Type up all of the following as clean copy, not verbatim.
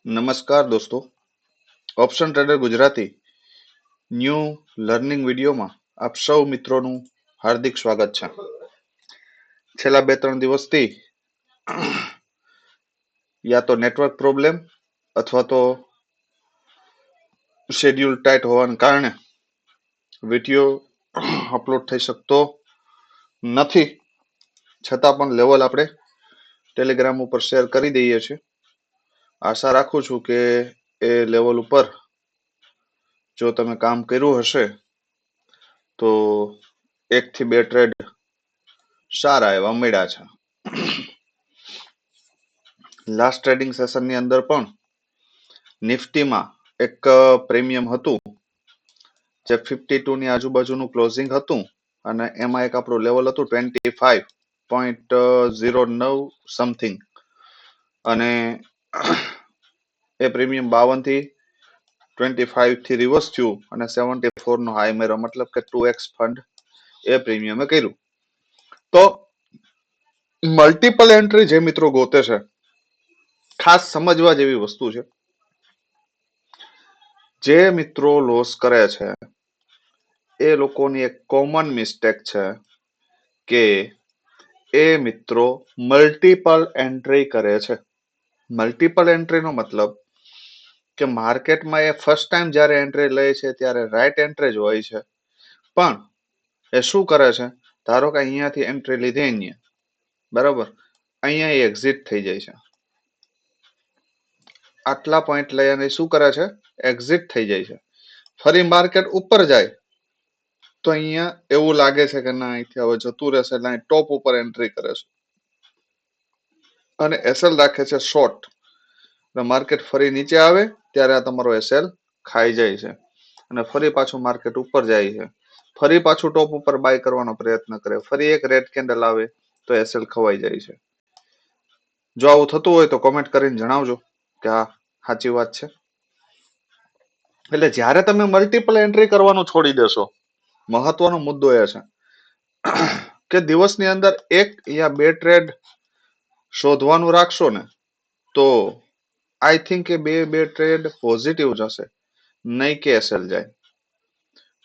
નમસ્કાર દોસ્તો, option trader Gujarati new learning વિડીયોમાં આપ સૌ મિત્રોનું હાર્દિક સ્વાગત છે. છેલ્લા 2-3 દિવસથી યા તો નેટવર્ક પ્રોબ્લેમ અથવા તો શેડ્યુલ ટાઈટ હોવાને કારણે વિડીયો અપલોડ થઈ શકતો નથી. છતાં પણ લેવલ આપણે ટેલિગ્રામ ઉપર શેર કરી દઈએ છીએ. આશા રાખું છું કે એ લેવલ ઉપર જો તમે કામ કર્યું હશે તો 1 થી 2 ટ્રેડ સારા એવા મળ્યા છે. લાસ્ટ ટ્રેડિંગ સેશનની અંદર પણ નિફ્ટીમાં એક પ્રીમિયમ હતું જે 52 ની આજુબાજુનું ક્લોઝિંગ હતું અને એમાં એક આપણું લેવલ હતું 25.09 સમથિંગ અને એ પ્રીમિયમ 52 થી 25 થી રિવર્સ થયું અને 74 નો હાઈ મેળવ્યો, મતલબ કે 2x ફંડ એ પ્રીમિયમે કર્યું. તો મલ્ટિપલ એન્ટ્રી જે મિત્રો ગોતે છે, ખાસ સમજવા જેવી વસ્તુ છે. જે મિત્રો લોસ કરે છે એ લોકોની એક કોમન મિસ્ટેક છે કે એ મિત્રો મલ્ટિપલ એન્ટ્રી કરે છે. મલ્ટિપલ એન્ટ્રીનો મતલબ કે માર્કેટમાં એ ફર્સ્ટ ટાઈમ જ્યારે એન્ટ્રી લે છે ત્યારે રાઈટ એન્ટ્રી જ હોય છે, પણ એ શું કરે છે, ધારો કે અહીંયાથી એન્ટ્રી લીધી અહીંયા, બરાબર, અહીંયા એ એક્ઝિટ થઈ જાય છે. આટલા પોઈન્ટ લઈ અને શું કરે છે, એક્ઝિટ થઈ જાય છે. ફરી માર્કેટ ઉપર જાય તો અહીંયા એવું લાગે છે કે ના અહીંથી હવે જતું રહેશે એટલે અહીં ટોપ ઉપર એન્ટ્રી કરે છે અને એસએલ રાખે છે શોર્ટ. માર્કેટ ફરી નીચે આવે ત્યારે આ તમારો એસએલ ખાઈ જાય છે અને ફરી પાછું માર્કેટ ઉપર જાય છે. ફરી પાછું ટોપ ઉપર બાય કરવાનો પ્રયત્ન કરે, ફરી એક રેડ કેન્ડલ આવે તો એસએલ ખવાઈ જાય છે. જો આવું થતું હોય તો કોમેન્ટ કરીને જણાવજો કે આ સાચી વાત છે. એટલે જ્યારે તમે મલ્ટિપલ એન્ટ્રી કરવાનું છોડી દેશો, મહત્વનો મુદ્દો એ છે કે દિવસની અંદર 1 યા 2 ટ્રેડ શોધવાનું રાખશો ને તો આઈ થિંક કે બે ટ્રેડ પોઝિટિવ જશે, નહીં કે એસએલ જાય.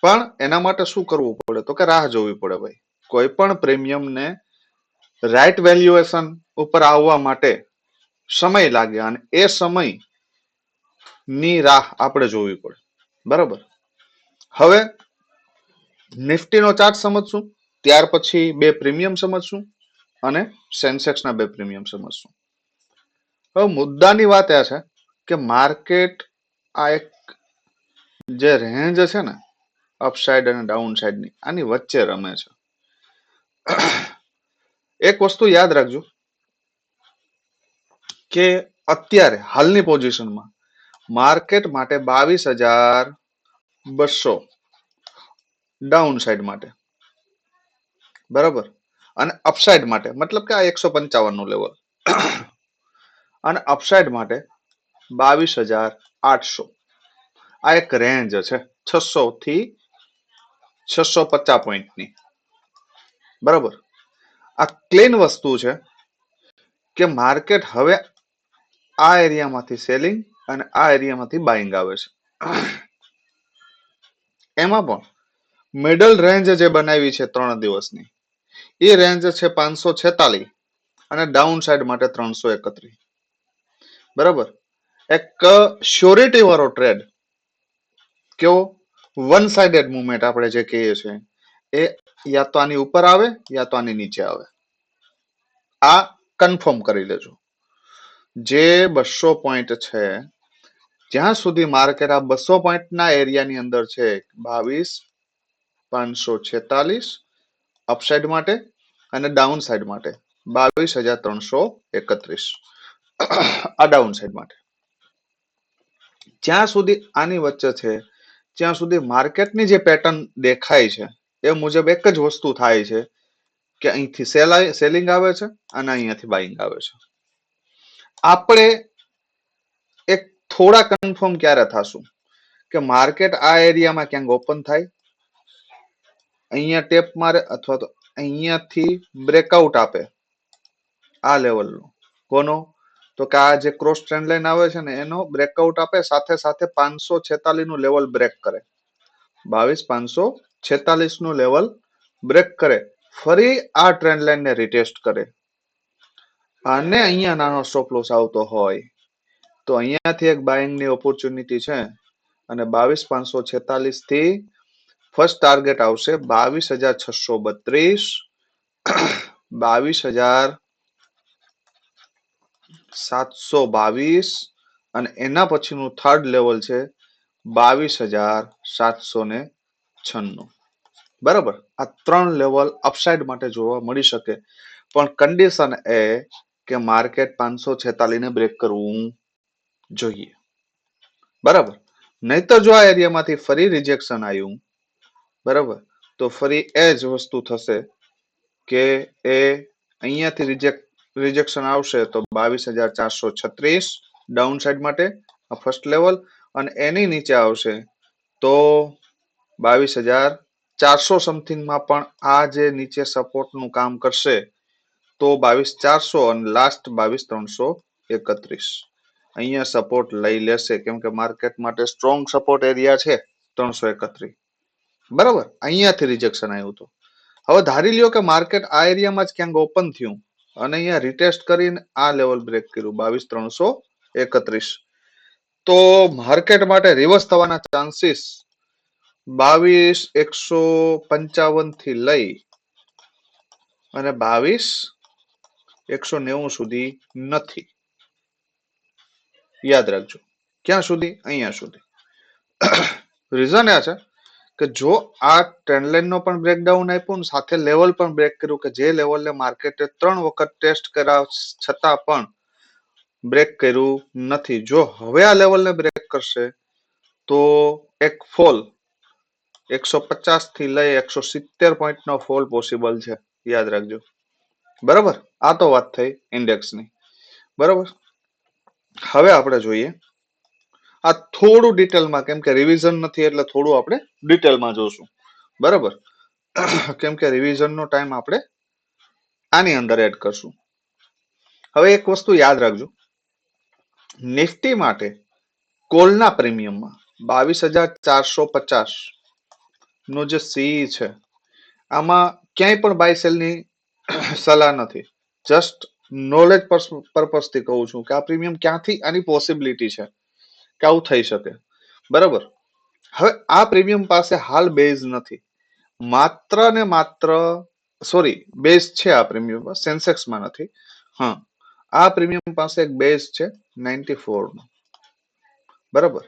પણ એના માટે શું કરવું પડે તો કે રાહ જોવી પડે ભાઈ. કોઈ પણ પ્રીમિયમને રાઈટ વેલ્યુએશન ઉપર આવવા માટે સમય લાગે અને એ સમય ની રાહ આપણે જોવી પડે, બરાબર. હવે નિફ્ટીનો ચાર્ટ સમજશું, ત્યાર પછી 2 પ્રીમિયમ સમજશું અને સેન્સેક્સના 2 પ્રીમિયમ સમજશું. હવે મુદ્દાની વાત એ છે કે માર્કેટ આ એક જે રેન્જ છે ને અપસાઇડ અને ડાઉન સાઇડની, આની વચ્ચે રમે છે. એક વસ્તુ યાદ રાખજો કે અત્યારે હાલની પોઝિશનમાં માર્કેટ માટે 22,200 ડાઉન સાઇડ માટે, બરાબર, અને અપસાઇડ માટે મતલબ કે આ 155 નું લેવલ અને અપસાઇડ માટે 22,800. આ એક રેન્જ છે 600 થી 650 પોઈન્ટની, બરાબર. આ ક્લીન વસ્તુ છે કે માર્કેટ હવે આ એરિયામાંથી સેલિંગ અને આ એરિયામાંથી બાઇંગ આવે છે. એમાં પણ મિડલ રેન્જ જે બનાવી છે 3 દિવસની, એ રેન્જ છે 546 અને ડાઉન સાઇડ માટે 331, બરાબર. એક શ્યોરિટી વાળો ટ્રેડ, કેવો વન સાઇડેડ મુવમેન્ટ આપણે જે કહીએ છીએ, એ યા તો આની ઉપર આવે યા તો આની નીચે આવે. આ કન્ફર્મ કરી લેજો. જે 200 પોઈન્ટ છે, જ્યાં સુધી માર્કેટ આ 200 પોઈન્ટના એરિયાની અંદર છે, 22,546 અપસાઇડ માટે અને ડાઉન સાઇડ માટે 22,331 આ ડાઉન સાઇડ માટે. જ્યાં સુધી આની વચ્ચે છે ત્યાં સુધી માર્કેટની જે પેટર્ન દેખાય છે એ મુજબ એક જ વસ્તુ થાય છે કે અહીંથી સેલિંગ આવે છે અને અહીંયાથી બાઇંગ આવે છે. આપણે એક થોડા કન્ફર્મ ક્યારે થશું કે માર્કેટ આ એરિયામાં ક્યાંક ઓપન થાય, અહીંયા ટેપ મારે અથવા તો અહીંયાથી બ્રેકઆઉટ આપે આ લેવલનો, કોનો તો કે આ જે ક્રોસ ટ્રેન્ડ લાઈન આવે છે ને એનો બ્રેકઆઉટ આપે, સાથે સાથે 546 નું લેવલ બ્રેક કરે, 22,546 નું લેવલ બ્રેક કરે, ફરી આ ટ્રેન્ડ લાઈન ને રિટેસ્ટ કરે અને અહીંયા નાનો સ્ટોપ લોસ આવતો હોય તો અહીંયાથી એક બાઇંગ ની ઓપોર્ચ્યુનિટી છે અને 22,546 થી ફર્સ્ટ ટાર્ગેટ આવશે 22,632, 22,722 અને એના પછીનું થર્ડ લેવલ છે 22,796. બરાબર, આ 3 લેવલ અપસાઇડ માટે જોવા મળી શકે, પણ કન્ડિશન એ કે માર્કેટ 546 ને બ્રેક કરવું જોઈએ. બરાબર, નહીતર જો આ એરિયામાંથી ફરી રિજેક્શન આવ્યું, બરાબર, તો ફરી એ જ વસ્તુ થશે કે એ અહીંયાથી રિજેક્શન આવશે તો 22,436 ડાઉન સાઈડ માટે આ ફર્સ્ટ લેવલ, અને એની નીચે આવશે તો 22,400 સમથિંગ માં પણ આ જે નીચે સપોર્ટ નું કામ કરશે તો 22,400 અને લાસ્ટ 22,331 અહીંયા સપોર્ટ લઈ લેશે, કેમ કે માર્કેટ માટે સ્ટ્રોંગ સપોર્ટ એરિયા છે 331. બરાબર, અહીંયાથી રિજેક્શન આવ્યું હતું. હવે ધારી લ્યો કે માર્કેટ આ એરિયામાં જ ક્યાંક ઓપન થયું અને અહીંયા રિટેસ્ટ કરીને આ લેવલ બ્રેક કર્યું 22,331, તો માર્કેટ માટે રિવર્સ થવાના ચાન્સીસ 22,155 થી લઈ અને 22,190 સુધી નથી. યાદ રાખજો, ક્યાં સુધી? અહીંયા સુધી. રીઝન એ છે કે જો આ ટ્રેન્ડ લાઈન નો પણ બ્રેકડાઉન આપ્યું ને સાથે લેવલ પણ બ્રેક કર્યું, કે જે લેવલને માર્કેટે 3 વખત ટેસ્ટ કર્યા છતાં પણ બ્રેક કર્યું નથી, જો હવે આ લેવલને બ્રેક કરશે તો એક ફોલ 150 થી લઈ 170 પોઈન્ટ નો ફોલ પોસિબલ છે. યાદ રાખજો. બરાબર, આ તો વાત થઈ ઇન્ડેક્સની. બરાબર, હવે આપણે જોઈએ આ થોડું ડિટેલમાં, કેમ કે રિવિઝન નથી એટલે થોડું આપણે ડિટેલમાં જોશું. બરાબર, કેમ કે રિવિઝનનો ટાઈમ આપણે આની અંદર એડ કરશું. હવે એક વસ્તુ યાદ રાખજો, નિફ્ટી માટે કોલના પ્રીમિયમમાં 22,450 નો જે સી છે આમાં ક્યાંય પણ બાય સેલની સલાહ નથી. જસ્ટ નોલેજ પર્પસ થી કહું છું કે આ પ્રીમિયમ ક્યાંથી આની પોસિબિલિટી છે કે આવું થઈ શકે. બરાબર, હવે આ પ્રીમિયમ પાસે હાલ બેઝ નથી, માત્ર ને માત્ર સોરી બેઝ છે આ પ્રીમિયમ, સેન્સેક્સમાં નથી. હા, આ પ્રીમિયમ પાસે એક બેઝ છે 94 નો. બરાબર,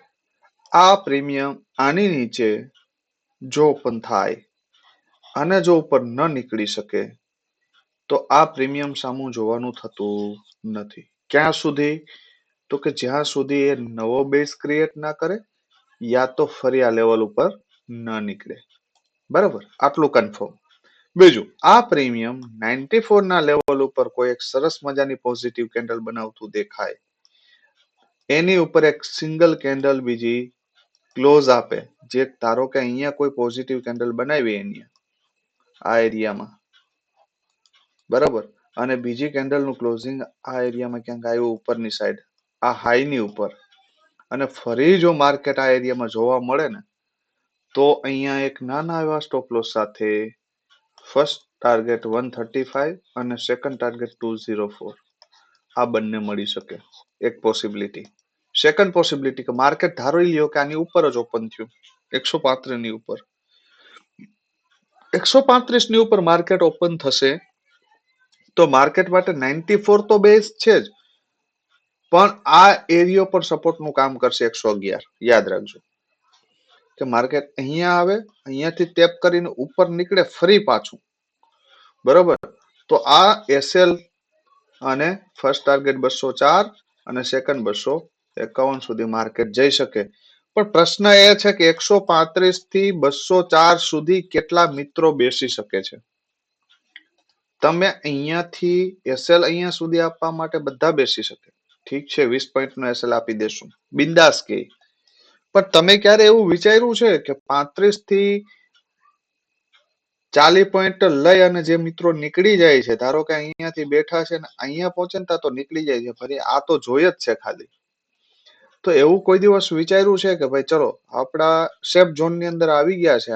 આ પ્રીમિયમ આની નીચે જો ઓપન થાય અને જો ઉપર ન નીકળી શકે તો આ પ્રીમિયમ સામું જોવાનું થતું નથી. ક્યાં સુધી? તો કે જ્યાં સુધી એ નવો બેઝ ક્રિએટ ના કરે યા તો ફરી આ લેવલ ઉપર ન નીકળે. બરાબર, આટલું કન્ફર્મ. બીજું, આ પ્રીમિયમ 94 ના લેવલ ઉપર કોઈ એક સરસ મજાની પોઝિટિવ કેન્ડલ બનાવતું દેખાય, એની ઉપર એક સિંગલ કેન્ડલ બીજી ક્લોઝ આપે, જે ધારો કે અહીંયા કોઈ પોઝિટિવ કેન્ડલ બનાવી એની આ એરિયામાં, બરાબર, અને બીજી કેન્ડલ નું ક્લોઝિંગ આ એરિયામાં ક્યાંક આવ્યું ઉપરની સાઈડ આ હાઈ ની ઉપર, અને ફરી જો માર્કેટ આ એરિયામાં જોવા મળે ને તો અહીંયા એક નાના એવા સ્ટોપ લોસ સાથે ફર્સ્ટ ટાર્ગેટ 135 અને સેકન્ડ ટાર્ગેટ 204 આ બંને મળી શકે. એક પોસિબિલિટી. સેકન્ડ પોસિબિલિટી કે માર્કેટ ધારો લ્યો કે આની ઉપર જ ઓપન થયું 135 ની ઉપર, 135 ની ઉપર માર્કેટ ઓપન થશે તો માર્કેટ માટે 94 તો બેઝ છે જ, પણ આ એરિયો પર સપોર્ટ નું કામ કરશે 111. યાદ રાખજો કે માર્કેટ અહીંયા આવે, અહીંયાથી ટેપ કરીને ઉપર નીકળે ફરી પાછું, બરોબર, તો આ એસએલ અને ફર્સ્ટ ટાર્ગેટ 204 અને સેકન્ડ 251 સુધી માર્કેટ જઈ શકે. પણ પ્રશ્ન એ છે કે 135 થી 204 સુધી કેટલા મિત્રો બેસી શકે છે? તમે અહીંયાથી એસએલ અહીંયા સુધી આપવા માટે બધા બેસી શકે. ઠીક છે, 20 પોઈન્ટ નો એસએલ આપી દેશું, બિંદાસ કે. પણ તમે ક્યારે એવું વિચાર્યું છે કે 35 થી 40 પોઈન્ટ લઈ અને જે મિત્રો નીકળી જાય છે, ધારો કે અહીંયાથી બેઠા છે ને અહીંયા પહોંચે ને ત્યાં તો નીકળી જાય છે, ફરી આ તો જોઈએ જ છે ખાલી. તો એવું કોઈ દિવસ વિચાર્યું છે કે ભાઈ ચલો આપણા સેફ ઝોન ની અંદર આવી ગયા છે,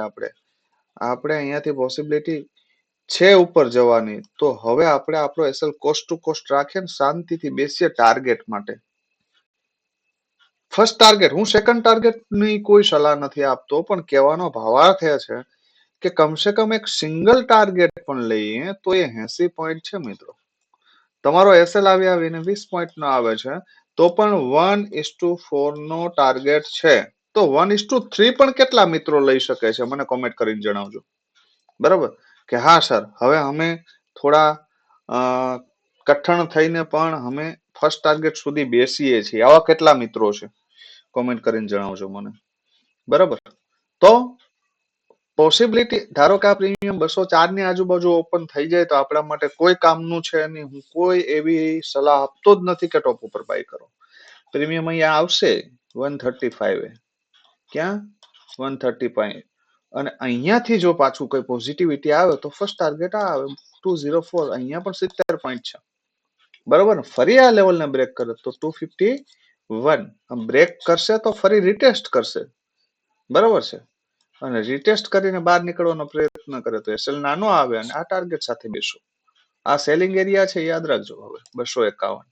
આપણે અહીંયાથી પોસિબિલિટી છે ઉપર જવાની, તો હવે આપણે આપણો એસએલ કોસ્ટ ટુ કોસ્ટ રાખીએ ને શાંતિથી બેસીએ ટાર્ગેટ માટે. ફર્સ્ટ ટાર્ગેટ, હું સેકન્ડ ટાર્ગેટ ની કોઈ સલાહ નથી આપતો, પણ કહેવાનો ભાવાર્થ એ છે કે કમસે કમ એક સિંગલ ટાર્ગેટ પણ લઈએ તો એ 80 પોઈન્ટ છે મિત્રો. તમારો એસએલ આવીને 20 પોઈન્ટ નો આવે છે તો પણ 1:4 નો ટાર્ગેટ છે. તો 1:3 પણ કેટલા મિત્રો લઈ શકે છે મને કોમેન્ટ કરીને જણાવજો. બરાબર કે હા સર હવે અમે થોડા કઠણ થઈને પણ અમે ફર્સ્ટ ટાર્ગેટ સુધી બેસીએ છીએ, આવા કેટલા મિત્રો છે કોમેન્ટ કરીને જણાવજો મને. બરાબર, તો પોસિબિલિટી ધારો કે આ પ્રીમિયમ 204 ની આજુબાજુ ઓપન થઈ જાય તો આપણા માટે કોઈ કામનું છે નહીં. હું કોઈ એવી સલાહ આપતો જ નથી કે ટોપ ઉપર બાય કરો. પ્રીમિયમ અહીંયા આવશે 135 ક્યાં 135 અને અહીંયાથી જો પાછું કોઈ પોઝિટિવિટી આવે તો ફર્સ્ટ ટાર્ગેટ આ આવે 204. અહીંયા પણ 70 પોઈન્ટ છે. બરોબર ને, ફરી આ લેવલને બ્રેક કરે તો 251 બ્રેક કરશે તો ફરી રિટેસ્ટ કરશે. બરોબર છે, અને રિટેસ્ટ કરીને બહાર નીકળવાનો પ્રયત્ન કરે તો એસએલ નાનો આવે અને આ ટાર્ગેટ સાથે બેસો. આ સેલિંગ એરિયા છે, યાદ રાખજો. હવે 251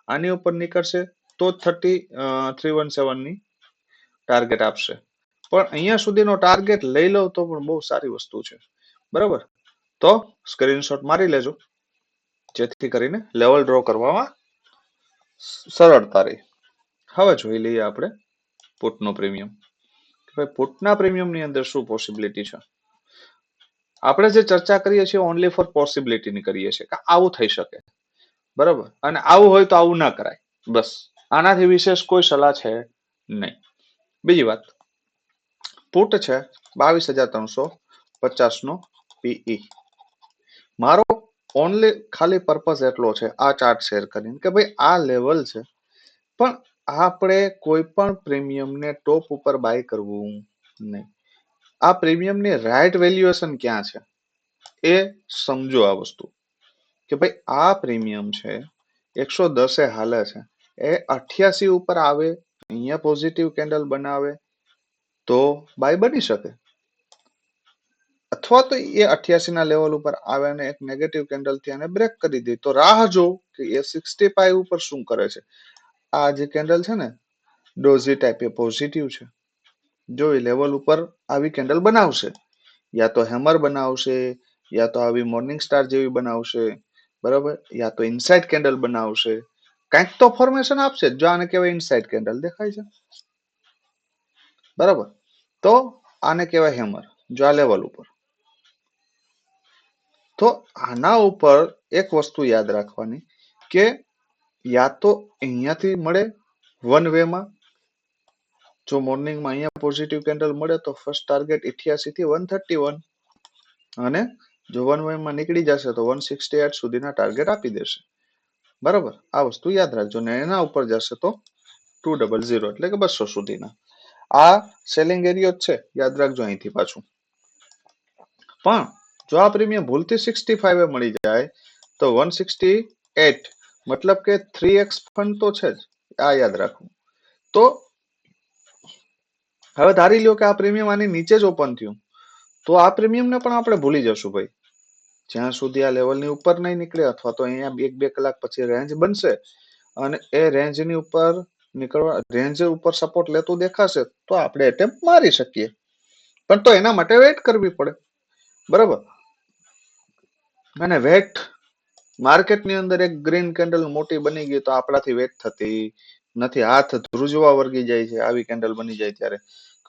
આની ઉપર નીકળશે તો 317 ની ટાર્ગેટ આપશે. પણ અહીંયા સુધીનો ટાર્ગેટ લઈ લો તો પણ બહુ સારી વસ્તુ છે. બરાબર, તો સ્ક્રીનશોટ મારી લેજો જેથી કરીને લેવલ ડ્રો કરવામાં સરળતા રહે. હવે જોઈ લઈએ આપણે પુટનો પ્રીમિયમ. પુટના પ્રીમિયમની અંદર શું પોસિબિલિટી છે. આપણે જે ચર્ચા કરીએ છીએ ઓનલી ફોર પોસિબિલિટીની કરીએ છીએ કે આવું થઈ શકે. બરાબર, અને આવું હોય તો આવું ના કરાય. બસ આનાથી વિશેષ કોઈ સલાહ છે નહીં. બીજી વાત, પુટ છે 22,350 નો પીઈ. મારો ઓનલી ખાલી પર્પઝ એટલો છે આ ચાર્ટ શેર કરીને કે ભાઈ આ લેવલ છે, પણ આપણે કોઈ પણ પ્રીમિયમને ટોપ ઉપર બાય કરવું નહીં. આ પ્રીમિયમની રાઈટ વેલ્યુએશન ક્યાં છે એ સમજો. આ વસ્તુ કે ભાઈ આ પ્રીમિયમ છે 110 હાલે છે, એ 88 ઉપર આવે, અહીંયા પોઝિટિવ કેન્ડલ બનાવે તો બાય બની શકે, અથવા તો એ 88 ના લેવલ ઉપર આવે અને એક નેગેટિવ કેન્ડલ થી આને બ્રેક કરી દે તો રાહ જો કે એ 65 ઉપર શું કરે છે. આ જે કેન્ડલ છે ને ડોઝી ટાઈપ એ પોઝિટિવ છે. જો એ લેવલ ઉપર આવી કેન્ડલ બનાવશે, યા તો હેમર બનાવશે, યા તો આવી મોર્નિંગ સ્ટાર જેવી બનાવશે, બરાબર, યા તો ઇનસાઇડ કેન્ડલ બનાવશે, કંઈક તો ફોર્મેશન આપશે. જો આને કહેવાય ઇનસાઇડ કેન્ડલ દેખાય છે, બરાબર, તો આને કહેવાય હેમર. જો આ લેવલ ઉપર, તો આના ઉપર એક વસ્તુ યાદ રાખવાની કે યા તો અહીંયાથી મળે વન વે માં. જો મોર્નિંગમાં અહીંયા પોઝિટિવ કેન્ડલ મળે તો ફર્સ્ટ ટાર્ગેટ 88 થી 131, અને જો વન વે માં નીકળી જશે તો 168 સુધીના ટાર્ગેટ આપી દેશે. બરાબર, આ વસ્તુ યાદ રાખજો. ને એના ઉપર જશે તો 200 એટલે કે 200 સુધીના. આ સેલિંગ એરિયો છે, યાદ રાખજો અહીંથી પાછું. પણ જો આ પ્રીમિયમ ભૂલથી 65 મળી જાય તો 168 મતલબ કે 3x ફંડ તો છે જ, આ યાદ રાખવું. તો હવે ધારી લ્યો કે આ પ્રીમિયમ આની નીચે જ ઓપન થયું તો આ પ્રીમિયમને પણ આપણે ભૂલી જશું ભાઈ, જ્યાં સુધી આ લેવલની ઉપર નહીં નીકળે, અથવા તો અહીંયા 1-2 કલાક પછી રેન્જ બનશે અને એ રેન્જની ઉપર નીકળવા, રેન્જ ઉપર સપોર્ટ લેતું દેખાશે તો આપણે એટેમ્પ મારી શકીએ, પણ તો એના માટે વેઇટ કરવી પડે. બરાબર, અને વેટ માર્કેટની અંદર એક ગ્રીન કેન્ડલ મોટી બની ગઈ તો આપણાથી વેટ થતી નથી. હાથ ધ્રુજવા વર્ગી જાય છે આવી કેન્ડલ બની જાય ત્યારે,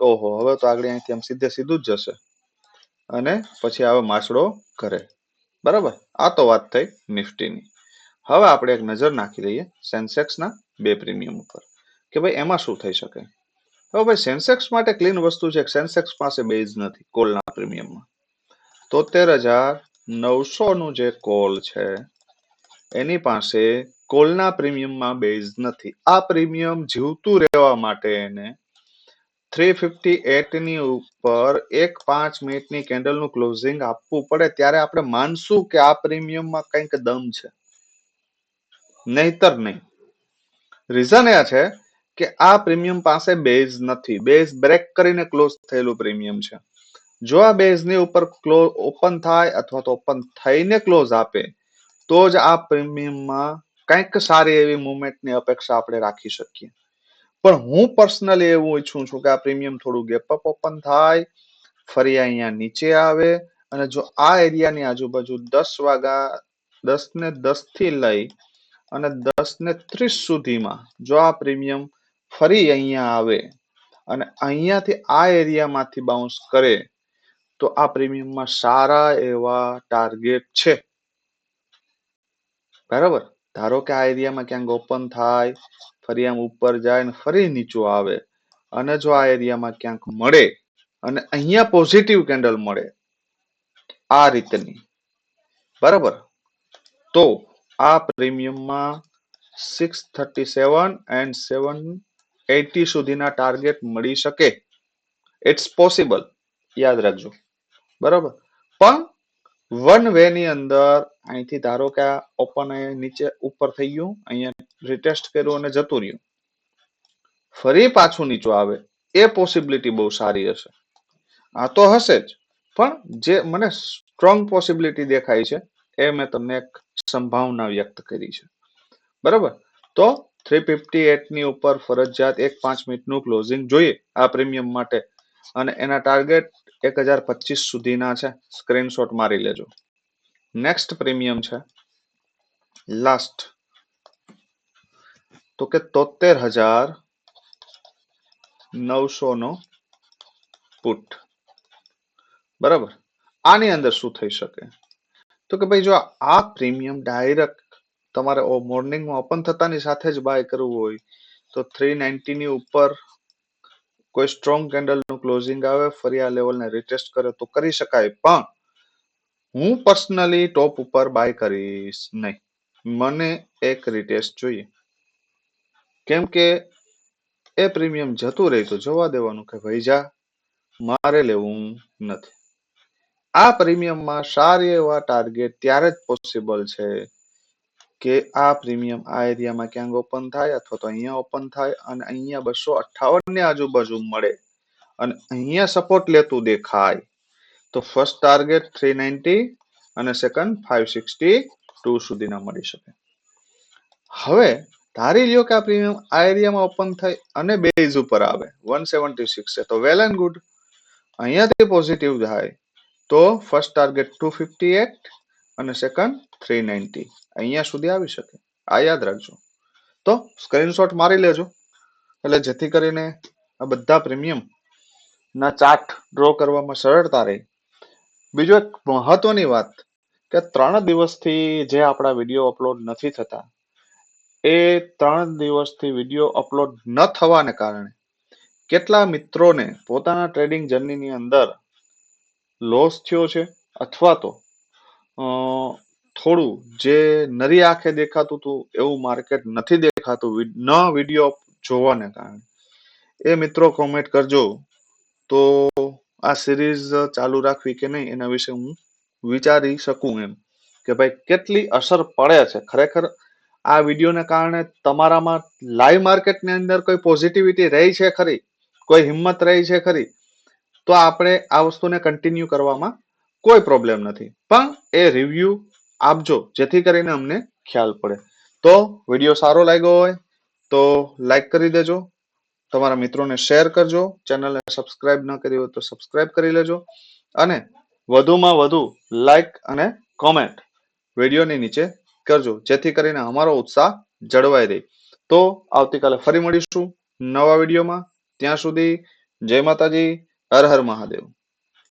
ઓહો હવે તો આગળ અહીંથી આમ સીધું જ જશે, અને પછી આવે માછડો ઘરે. બરાબર, આ તો વાત થઈ નિફ્ટીની. હવે આપણે એક નજર નાખી દઈએ સેન્સેક્સના 2 પ્રીમિયમ ઉપર કે ભાઈ એમાં શું થઈ શકે. હવે ભાઈ સેન્સેક્સ માટે ક્લીન વસ્તુ છે, સેન્સેક્સ પાસે બેઝ નથી કોલના પ્રીમિયમમાં. 73,900 નું જે કોલ છે એની પાસે કોલના પ્રીમિયમમાં બેઝ નથી. આ પ્રીમિયમ જીવતું રહેવા માટે એને 358 ની ઉપર 5 મિનિટની કેન્ડલનું ક્લોઝિંગ આપવું પડે ત્યારે આપણે માનશું કે આ પ્રીમિયમમાં કંઈક દમ છે, નહીતર નહીં. રીઝન એ છે કે આ પ્રીમિયમ પાસે બેઝ નથી, બેઝ બ્રેક કરીને ક્લોઝ થયેલું પ્રીમિયમ છે. જો આ બેઝની ઉપર ઓપન થાય અથવા તો ઓપન થઈને ક્લોઝ આપે તો જ આ પ્રીમિયમમાં કંઈક સારી એવી મુવમેન્ટની અપેક્ષા આપણે રાખી શકીએ. પણ હું પર્સનલી એવું ઈચ્છું છું કે આ પ્રીમિયમ થોડું ગેપ અપ ઓપન થાય, ફરી અહીંયા નીચે આવે, અને જો આ એરિયાની આજુબાજુ 10 થી લઈ અને 10:30 સુધીમાં જો આ પ્રીમિયમ ફરી અહીંયા આવે અને અહીંયાથી આ એરિયામાંથી બાઉન્સ કરે તો આ પ્રીમિયમમાં સારા એવા ટાર્ગેટ છે. બરાબર, ધારો કે આ એરિયામાં ક્યાંક ઓપન થાય, ફરી આમ ઉપર જાય અને ફરી નીચું આવે, અને જો આ એરિયામાં ક્યાંક મળે અને અહીંયા પોઝિટિવ કેન્ડલ મળે આ રીતની, બરાબર, તો આ પ્રીમિયમમાં 637 and 780 સુધીના ટાર્ગેટ મળી શકે. ઇટ્સ પોસિબલ, યાદ રાખજો. બરાબર, પણ વન વે ની અંદર અહીંથી ધારો કે આ ઓપન નીચે ઉપર થઈ ગયું, અહીંયા રિટેસ્ટ કર્યું અને જતું રહ્યું, ફરી પાછું નીચું આવે એ પોસિબિલિટી બહુ સારી હશે. આ તો હશે જ, પણ જે મને સ્ટ્રોંગ પોસિબિલિટી દેખાય છે એ મેં તમને એક સંભાવના વ્યક્ત કરી છે. બરાબર, તો 358 ની ઉપર ફરજિયાત 5 મિનિટનું ક્લોઝિંગ જોઈએ આ પ્રીમિયમ માટે, અને એના ટાર્ગેટ 1025 સુધીના છે. સ્ક્રીનશોટ મારી લેજો. નેક્સ્ટ પ્રીમિયમ છે લાસ્ટ, તો કે 73,900 નો પુટ. બરાબર, આની અંદર શું થઈ શકે? તો કે ભાઈ જો આ પ્રીમિયમ ડાયરેક્ટ તમારે મોર્નિંગમાં ઓપન થતાની સાથે જ બાય કરવું હોય તો 390 ની ઉપર કોઈ સ્ટ્રોંગ કેન્ડલનું ક્લોઝિંગ આવે, ફરી આ લેવલને રિટેસ્ટ કરે તો કરી શકાય, પણ હું પર્સનલી ટોપ ઉપર બાય કરીશ નહીં. મને એક રિટેસ્ટ જોઈએ, કેમ કે એ પ્રીમિયમ જતું રહે તો જવા દેવાનું કે ભાઈ જા, મારે લેવું નથી. આ પ્રીમિયમમાં સારી એવા ટાર્ગેટ ત્યારે જ પોસિબલ છે કે આ પ્રીમિયમ આ એરિયામાં ક્યાંક ઓપન થાય અથવા તો અહીંયા ઓપન થાય અને અહીંયા 258 ની આજુબાજુ મળે અને અહીંયા સપોર્ટ લેતું દેખાય તો ફર્સ્ટ ટાર્ગેટ 390 અને સેકન્ડ 562 સુધીના મળી શકે. હવે ધારી લ્યો કે આ પ્રીમિયમ આ એરિયામાં ઓપન થઈ અને બેઝ ઉપર આવે 176 છે તો વેલ એન્ડ ગુડ. અહીંયાથી પોઝિટિવ થાય તો ફર્સ્ટ ટાર્ગેટ 258 અને સેકન્ડ 390 અહીંયા સુધી આવી શકે. આ યાદ રાખજો. તો સ્ક્રીનશોટ મારી લેજો, એટલે જેથી કરીને આ બધા પ્રીમિયમ ના ચાર્ટ ડ્રો કરવામાં સરળતા રહે. બીજો એક મહત્વની વાત કે 3 દિવસથી જે આપણા વિડીયો અપલોડ નથી થતા, એ 3 દિવસથી વિડીયો અપલોડ ન થવાને કારણે કેટલા મિત્રોને પોતાના ટ્રેડિંગ જર્નીની અંદર લોસ થયો છે, અથવા તો થોડું જે નરી આંખે દેખાતું હતું એવું માર્કેટ નથી દેખાતું ન વિડીયો જોવાને કારણે. એ મિત્રો કોમેન્ટ કરજો તો આ સિરીઝ ચાલુ રાખવી કે નહીં એના વિશે હું વિચારી શકું એમ કે ભાઈ કેટલી અસર પડે છે ખરેખર આ વિડીયોને કારણે. તમારામાં લાઈવ માર્કેટની અંદર કોઈ પોઝિટિવિટી રહી છે ખરી, કોઈ હિંમત રહી છે ખરી, તો આપણે આ વસ્તુને કન્ટિન્યુ કરવામાં કોઈ પ્રોબ્લેમ નથી, પણ એ રિવ્યુ આપજો જેથી કરીને અમને ખ્યાલ પડે. તો વિડીયો સારો લાગ્યો હોય તો લાઈક કરી દેજો, તમારા મિત્રોને શેર કરજો, ચેનલને સબસ્ક્રાઇબ ન કરી હોય તો સબસ્ક્રાઇબ કરી લેજો, અને વધુમાં વધુ લાઈક અને કોમેન્ટ વિડીયોની નીચે કરજો જેથી કરીને અમારો ઉત્સાહ જળવાઈ રહે. તો આવતીકાલે ફરી મળીશું નવા વિડીયોમાં. ત્યાં સુધી જય માતાજી, હર હર મહાદેવ.